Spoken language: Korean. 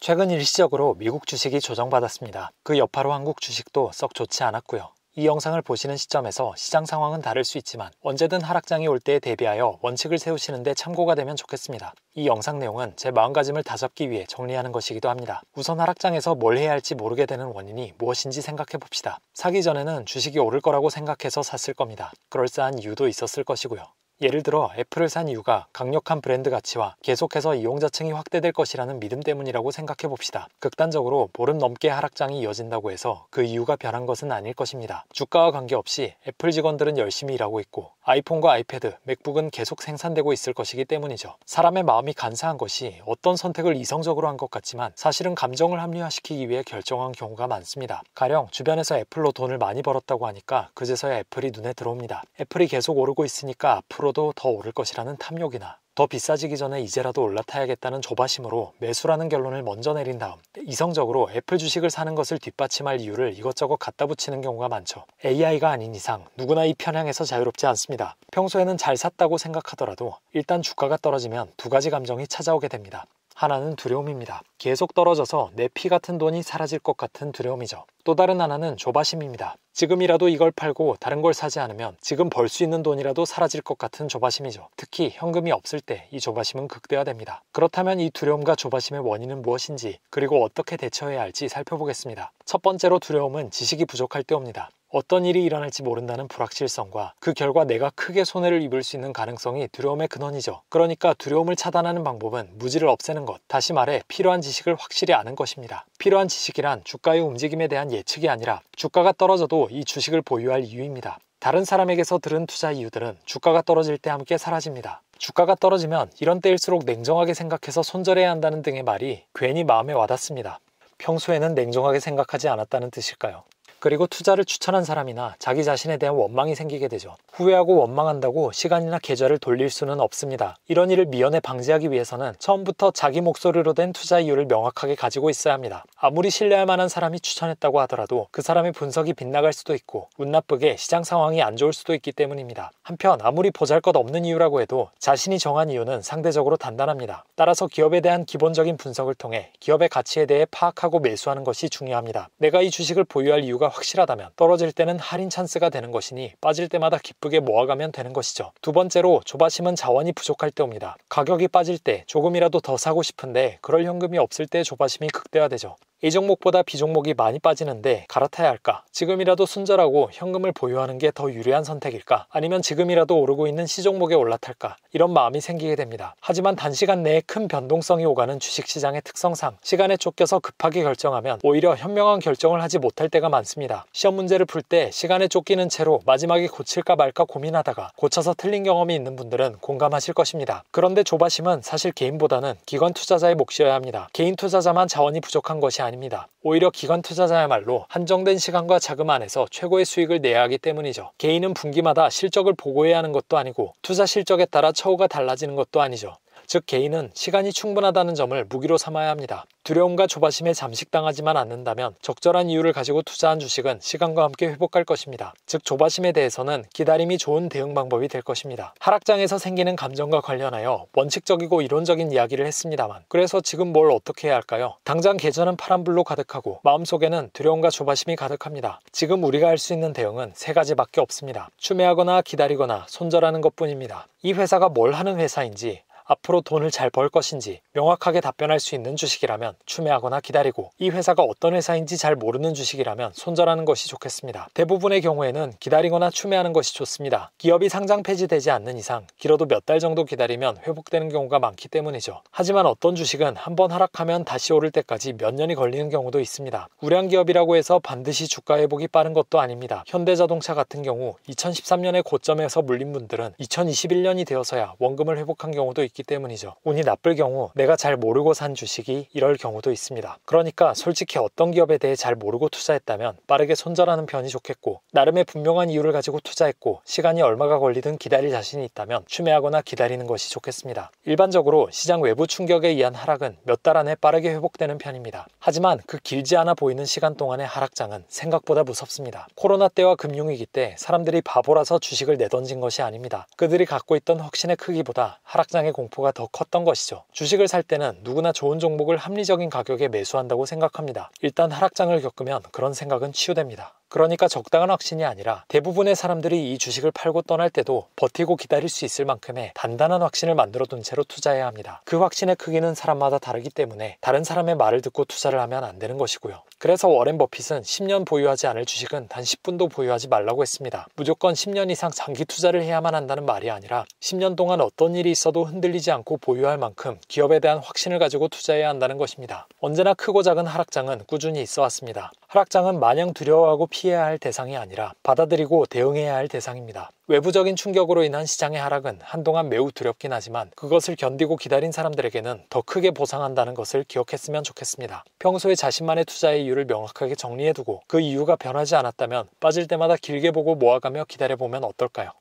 최근 일시적으로 미국 주식이 조정받았습니다. 그 여파로 한국 주식도 썩 좋지 않았고요. 이 영상을 보시는 시점에서 시장 상황은 다를 수 있지만 언제든 하락장이 올 때에 대비하여 원칙을 세우시는 데 참고가 되면 좋겠습니다. 이 영상 내용은 제 마음가짐을 다잡기 위해 정리하는 것이기도 합니다. 우선 하락장에서 뭘 해야 할지 모르게 되는 원인이 무엇인지 생각해 봅시다. 사기 전에는 주식이 오를 거라고 생각해서 샀을 겁니다. 그럴싸한 이유도 있었을 것이고요. 예를 들어 애플을 산 이유가 강력한 브랜드 가치와 계속해서 이용자층이 확대될 것이라는 믿음 때문이라고 생각해 봅시다. 극단적으로 보름 넘게 하락장이 이어진다고 해서 그 이유가 변한 것은 아닐 것입니다. 주가와 관계없이 애플 직원들은 열심히 일하고 있고 아이폰과 아이패드, 맥북은 계속 생산되고 있을 것이기 때문이죠. 사람의 마음이 간사한 것이 어떤 선택을 이성적으로 한 것 같지만 사실은 감정을 합리화시키기 위해 결정한 경우가 많습니다. 가령 주변에서 애플로 돈을 많이 벌었다고 하니까 그제서야 애플이 눈에 들어옵니다. 애플이 계속 오르고 있으니까 앞으로도 더 오를 것이라는 탐욕이나 더 비싸지기 전에 이제라도 올라타야겠다는 조바심으로 매수라는 결론을 먼저 내린 다음 이성적으로 애플 주식을 사는 것을 뒷받침할 이유를 이것저것 갖다 붙이는 경우가 많죠. AI가 아닌 이상 누구나 이 편향에서 자유롭지 않습니다. 평소에는 잘 샀다고 생각하더라도 일단 주가가 떨어지면 두 가지 감정이 찾아오게 됩니다. 하나는 두려움입니다. 계속 떨어져서 내 피 같은 돈이 사라질 것 같은 두려움이죠. 또 다른 하나는 조바심입니다. 지금이라도 이걸 팔고 다른 걸 사지 않으면 지금 벌 수 있는 돈이라도 사라질 것 같은 조바심이죠. 특히 현금이 없을 때 이 조바심은 극대화됩니다. 그렇다면 이 두려움과 조바심의 원인은 무엇인지 그리고 어떻게 대처해야 할지 살펴보겠습니다. 첫 번째로 두려움은 지식이 부족할 때 옵니다. 어떤 일이 일어날지 모른다는 불확실성과 그 결과 내가 크게 손해를 입을 수 있는 가능성이 두려움의 근원이죠. 그러니까 두려움을 차단하는 방법은 무지를 없애는 것, 다시 말해 필요한 지식을 확실히 아는 것입니다. 필요한 지식이란 주가의 움직임에 대한 예측이 아니라 주가가 떨어져도 이 주식을 보유할 이유입니다. 다른 사람에게서 들은 투자 이유들은 주가가 떨어질 때 함께 사라집니다. 주가가 떨어지면 이런 때일수록 냉정하게 생각해서 손절해야 한다는 등의 말이 괜히 마음에 와닿습니다. 평소에는 냉정하게 생각하지 않았다는 뜻일까요? 그리고 투자를 추천한 사람이나 자기 자신에 대한 원망이 생기게 되죠. 후회하고 원망한다고 시간이나 계좌를 돌릴 수는 없습니다. 이런 일을 미연에 방지하기 위해서는 처음부터 자기 목소리로 된 투자 이유를 명확하게 가지고 있어야 합니다. 아무리 신뢰할 만한 사람이 추천했다고 하더라도 그 사람의 분석이 빗나갈 수도 있고 운 나쁘게 시장 상황이 안 좋을 수도 있기 때문입니다. 한편 아무리 보잘것없는 이유라고 해도 자신이 정한 이유는 상대적으로 단단합니다. 따라서 기업에 대한 기본적인 분석을 통해 기업의 가치에 대해 파악하고 매수하는 것이 중요합니다. 내가 이 주식을 보유할 이유가 확실하다면 떨어질 때는 할인 찬스가 되는 것이니 빠질 때마다 기쁘게 모아가면 되는 것이죠. 두 번째로 조바심은 자원이 부족할 때 옵니다. 가격이 빠질 때 조금이라도 더 사고 싶은데 그럴 현금이 없을 때 조바심이 극대화되죠. A 종목보다 B 종목이 많이 빠지는데 갈아타야 할까? 지금이라도 순절하고 현금을 보유하는 게 더 유리한 선택일까? 아니면 지금이라도 오르고 있는 C 종목에 올라탈까? 이런 마음이 생기게 됩니다. 하지만 단시간 내에 큰 변동성이 오가는 주식시장의 특성상 시간에 쫓겨서 급하게 결정하면 오히려 현명한 결정을 하지 못할 때가 많습니다. 시험 문제를 풀 때 시간에 쫓기는 채로 마지막에 고칠까 말까 고민하다가 고쳐서 틀린 경험이 있는 분들은 공감하실 것입니다. 그런데 조바심은 사실 개인보다는 기관 투자자의 몫이어야 합니다. 개인 투자자만 자원이 부족한 것이 아닙니다. 오히려 기관 투자자야말로 한정된 시간과 자금 안에서 최고의 수익을 내야 하기 때문이죠. 개인은 분기마다 실적을 보고해야 하는 것도 아니고 투자 실적에 따라 처우가 달라지는 것도 아니죠. 즉 개인은 시간이 충분하다는 점을 무기로 삼아야 합니다. 두려움과 조바심에 잠식당하지만 않는다면 적절한 이유를 가지고 투자한 주식은 시간과 함께 회복할 것입니다. 즉 조바심에 대해서는 기다림이 좋은 대응 방법이 될 것입니다. 하락장에서 생기는 감정과 관련하여 원칙적이고 이론적인 이야기를 했습니다만 그래서 지금 뭘 어떻게 해야 할까요? 당장 계좌는 파란불로 가득하고 마음속에는 두려움과 조바심이 가득합니다. 지금 우리가 할 수 있는 대응은 세 가지밖에 없습니다. 추매하거나 기다리거나 손절하는 것뿐입니다. 이 회사가 뭘 하는 회사인지 앞으로 돈을 잘 벌 것인지 명확하게 답변할 수 있는 주식이라면 추매하거나 기다리고 이 회사가 어떤 회사인지 잘 모르는 주식이라면 손절하는 것이 좋겠습니다. 대부분의 경우에는 기다리거나 추매하는 것이 좋습니다. 기업이 상장 폐지되지 않는 이상 길어도 몇 달 정도 기다리면 회복되는 경우가 많기 때문이죠. 하지만 어떤 주식은 한번 하락하면 다시 오를 때까지 몇 년이 걸리는 경우도 있습니다. 우량 기업이라고 해서 반드시 주가 회복이 빠른 것도 아닙니다. 현대자동차 같은 경우 2013년에 고점에서 물린 분들은 2021년이 되어서야 원금을 회복한 경우도 있기 때문이죠. 운이 나쁠 경우 내가 잘 모르고 산 주식이 이럴 경우도 있습니다. 그러니까 솔직히 어떤 기업에 대해 잘 모르고 투자했다면 빠르게 손절하는 편이 좋겠고 나름의 분명한 이유를 가지고 투자했고 시간이 얼마가 걸리든 기다릴 자신이 있다면 추매하거나 기다리는 것이 좋겠습니다. 일반적으로 시장 외부 충격에 의한 하락은 몇 달 안에 빠르게 회복되는 편입니다. 하지만 그 길지 않아 보이는 시간 동안의 하락장은 생각보다 무섭습니다. 코로나 때와 금융위기 때 사람들이 바보라서 주식을 내던진 것이 아닙니다. 그들이 갖고 있던 확신의 크기보다 하락장의 공포 공포가 더 컸던 것이죠. 주식을 살 때는 누구나 좋은 종목을 합리적인 가격에 매수한다고 생각합니다. 일단 하락장을 겪으면 그런 생각은 치유됩니다. 그러니까 적당한 확신이 아니라 대부분의 사람들이 이 주식을 팔고 떠날 때도 버티고 기다릴 수 있을 만큼의 단단한 확신을 만들어둔 채로 투자해야 합니다. 그 확신의 크기는 사람마다 다르기 때문에 다른 사람의 말을 듣고 투자를 하면 안 되는 것이고요. 그래서 워렌 버핏은 10년 보유하지 않을 주식은 단 10분도 보유하지 말라고 했습니다. 무조건 10년 이상 장기 투자를 해야만 한다는 말이 아니라 10년 동안 어떤 일이 있어도 흔들리지 않고 보유할 만큼 기업에 대한 확신을 가지고 투자해야 한다는 것입니다. 언제나 크고 작은 하락장은 꾸준히 있어 왔습니다. 하락장은 마냥 두려워하고 피해야 할 대상이 아니라 받아들이고 대응해야 할 대상입니다. 외부적인 충격으로 인한 시장의 하락은 한동안 매우 두렵긴 하지만 그것을 견디고 기다린 사람들에게는 더 크게 보상한다는 것을 기억했으면 좋겠습니다. 평소에 자신만의 투자의 이유를 명확하게 정리해두고 그 이유가 변하지 않았다면 빠질 때마다 길게 보고 모아가며 기다려보면 어떨까요?